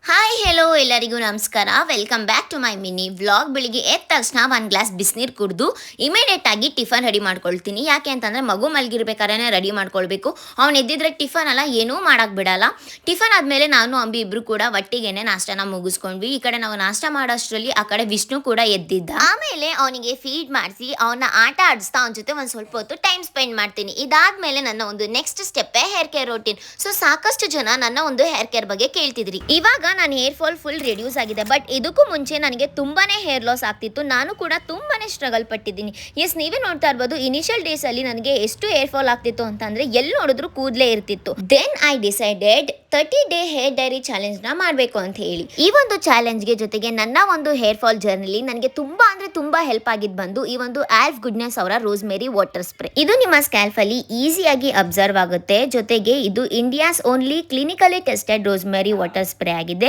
Hi hello ಎಲ್ಲರಿಗೂ ನಮಸ್ಕಾರ. Welcome back to my mini vlog. ಬೆಳಿಗ್ಗೆ ಎದ್ದ ತಕ್ಷಣ ಒಂದು ಗ್ಲಾಸ್ ಬಿಸಿನೀರು ಕುಡಿದು ಇಮಿಡಿಯೇಟ್ ಆಗಿ ಟಿಫನ್ ರೆಡಿ ಮಾಡ್ಕೊಳ್ತೀನಿ. ಯಾಕೆ ಅಂತಂದರೆ ಮಗು ಮಲಗಿರ್ಬೇಕಾದ್ರೆ ರೆಡಿ ಮಾಡ್ಕೊಳ್ಬೇಕು. ಅವ್ನು ಎದ್ದಿದ್ರೆ ಟಿಫನ್ ಎಲ್ಲ ಏನೂ ಮಾಡೋಕ್ಕೆ ಬಿಡಲ್ಲ. ಟಿಫನ್ ಆದಮೇಲೆ ನಾನು ಅಂಬಿ ಇಬ್ಬರು ಕೂಡ ಒಟ್ಟಿಗೆನೆ ನಾಷ್ಟನ ಮುಗಿಸ್ಕೊಂಡ್ವಿ. ಈ ಕಡೆ ನಾವು ನಾಷ್ಟ ಮಾಡೋಷ್ಟರಲ್ಲಿ ಆ ಕಡೆ ವಿಷ್ಣು ಕೂಡ ಎದ್ದಿದ್ದ. ಆಮೇಲೆ ಅವನಿಗೆ ಫೀಡ್ ಮಾಡಿಸಿ ಅವನ ಆಟ ಆಡಿಸ್ತಾ ಅವನ ಜೊತೆ ಒಂದು ಸ್ವಲ್ಪ ಹೊತ್ತು ಟೈಮ್ ಸ್ಪೆಂಡ್ ಮಾಡ್ತೀನಿ. ಇದಾದ್ಮೇಲೆ ನನ್ನ ಒಂದು ನೆಕ್ಸ್ಟ್ ಸ್ಟೆಪ್ಪೇ ಹೇರ್ ಕೇರ್ ರೋಟೀನ್. ಸೊ ಸಾಕಷ್ಟು ಜನ ನನ್ನ ಒಂದು ಹೇರ್ ಕೇರ್ ಬಗ್ಗೆ ಕೇಳ್ತಿದ್ರಿ. ಇವಾಗ ನನ್ನ ಹೇರ್ ಫಾಲ್ ಫುಲ್ ರಿಡ್ಯೂಸ್ ಆಗಿದೆ. ಬಟ್ ಇದಕ್ಕೂ ಮುಂಚೆ ನನಗೆ ತುಂಬಾನೇ ಹೇರ್ ಲಾಸ್ ಆಗ್ತಿತ್ತು. ನಾನು ಕೂಡ ತುಂಬಾನೇ ಸ್ಟ್ರಗಲ್ ಪಟ್ಟಿದ್ದೀನಿ. ಎಸ್, ನೀವೇ ನೋಡ್ತಾ ಇರ್ಬೋದು, ಇನಿಷಿಯಲ್ ಡೇಸ್ ಅಲ್ಲಿ ನನಗೆ ಎಷ್ಟು ಹೇರ್ ಫಾಲ್ ಆಗ್ತಿತ್ತು ಅಂತಂದ್ರೆ ಎಲ್ಲಿ ನೋಡಿದ್ರು ಕೂದಲೇ ಇರ್ತಿತ್ತು. Then I decided 30 day hair diary challenge ನ ಮಾಡಬೇಕು ಅಂತ ಹೇಳಿ. ಈ ಒಂದು ಚಾಲೆಂಜ್ಗೆ ಜೊತೆಗೆ ನನ್ನ ಒಂದು ಹೇರ್ ಫಾಲ್ ಜರ್ನಿಲಿ ನನಗೆ ತುಂಬಾ ಅಂದ್ರೆ ತುಂಬಾ ಹೆಲ್ಪ್ ಆಗಿದ್ದು ಬಂದು ಈ ಒಂದು ಆಲ್ಫ್ ಗುಡ್ನೆಸ್ ಅವರ ರೋಸ್ಮೇರಿ ವಾಟರ್ ಸ್ಪ್ರೇ. ಇದು ನಿಮ್ಮ ಸ್ಕ್ಯಾಲ್ಫ್ ಅಲ್ಲಿ ಈಸಿಯಾಗಿ ಅಬ್ಸರ್ವ್ ಆಗುತ್ತೆ. ಜೊತೆಗೆ ಇದು India's only clinically tested rosemary water spray ಆಗಿದೆ.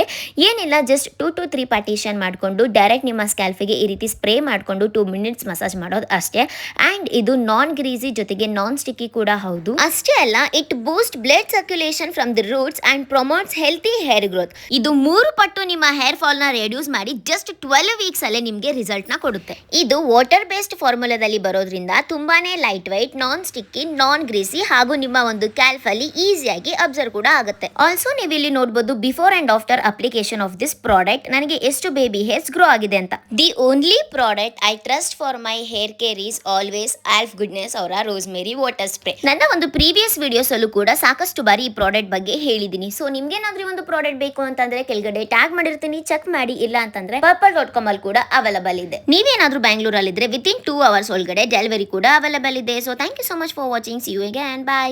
ಏನಿಲ್ಲ, ಜಸ್ಟ್ 2 to 3 ಪಾರ್ಟಿಷನ್ ಮಾಡಿಕೊಂಡು ಡೈರೆಕ್ಟ್ ನಿಮ್ಮ ಸ್ಕ್ಯಾಲ್ಫಿಗೆ ಈ ರೀತಿ ಸ್ಪ್ರೇ ಮಾಡಿಕೊಂಡು 2 minutes ಮಸಾಜ್ ಮಾಡೋದು ಅಷ್ಟೇ. ಅಂಡ್ ಇದು ನಾನ್ ಗ್ರೀಸಿ ಜೊತೆಗೆ ನಾನ್ ಸ್ಟಿಕ್ಕಿ ಕೂಡ ಹೌದು. ಅಷ್ಟೇ ಅಲ್ಲ, it Boost blood circulation from the roots and promotes healthy hair growth. ಇದು 3 ಪಟ್ಟು ನಿಮ್ಮ ಹೇರ್ ಫಾಲ್ ನ ರೆಡ್ಯೂಸ್ ಮಾಡಿ ಜಸ್ಟ್ 12 ವೀಕ್ಸ್ ಅಲ್ಲೇ ನಿಮಗೆ ರಿಸಲ್ಟ್ ನ ಕೊಡುತ್ತೆ. ಇದು ವಾಟರ್ ಬೇಸ್ಡ್ ಫಾರ್ಮುಲಾದಲ್ಲಿ ಬರೋದ್ರಿಂದ ತುಂಬಾನೇ ಲೈಟ್ ವೈಟ್, ನಾನ್ ಸ್ಟಿಕ್ಕಿ, ನಾನ್ ಗ್ರೀಸಿ ಹಾಗೂ ನಿಮ್ಮ ಒಂದು ಕ್ಯಾಲ್ಫ್ ಅಲ್ಲಿ ಈಸಿಯಾಗಿ ಅಬ್ಸರ್ವ್ ಕೂಡ ಆಗುತ್ತೆ. ಆಲ್ಸೋ ನೀವು ಇಲ್ಲಿ ನೋಡಬಹುದು before and after application of this product ನನಗೆ ಎಷ್ಟು ಬೇಬಿ ಹೇರ್ಸ್ ಗ್ರೋ ಆಗಿದೆ ಅಂತ. The only product I trust for my hair care is always half goodness ಅವರ ರೋಸ್ಮೇರಿ ವಾಟರ್ ಸ್ಪ್ರೇ. ನನ್ನ ಒಂದು ಪ್ರೀವಿಯಸ್ ವಿಡಿಯೋಸ್ ಅಲ್ಲೂ ಕೂಡ ಸಾಕಷ್ಟು ಬಾರಿ ಈ ಪ್ರಾಡಕ್ಟ್ ಬಗ್ಗೆ ಹೇಳಿದ್ದೀನಿ. ಸೊ ನಿಮ್ಗೇನಾದ್ರೂ ಒಂದು ಪ್ರಾಡಕ್ಟ್ ಬೇಕು ಅಂತಂದ್ರೆ ಕೆಳಗಡೆ ಟ್ಯಾಗ್ ಮಾಡಿರ್ತೀನಿ, ಚೆಕ್ ಮಾಡಿ. ಇಲ್ಲ ಅಂತಂದ್ರೆ purple.com ಅಲ್ಲಿ ಕೂಡ ಅವೈಲಬಲ್ ಇದೆ. ನೀವೇನಾದ್ರೂ ಬ್ಯಾಂಗ್ಳೂರಲ್ಲಿ ಇದ್ರೆ ವಿತಿನ್ 2 hours ಒಳಗಡೆ ಡೆಲಿವರಿ ಕೂಡ ಅವೈಲಬಲ್ ಇದೆ. So thank you so much for watching. See you again. By.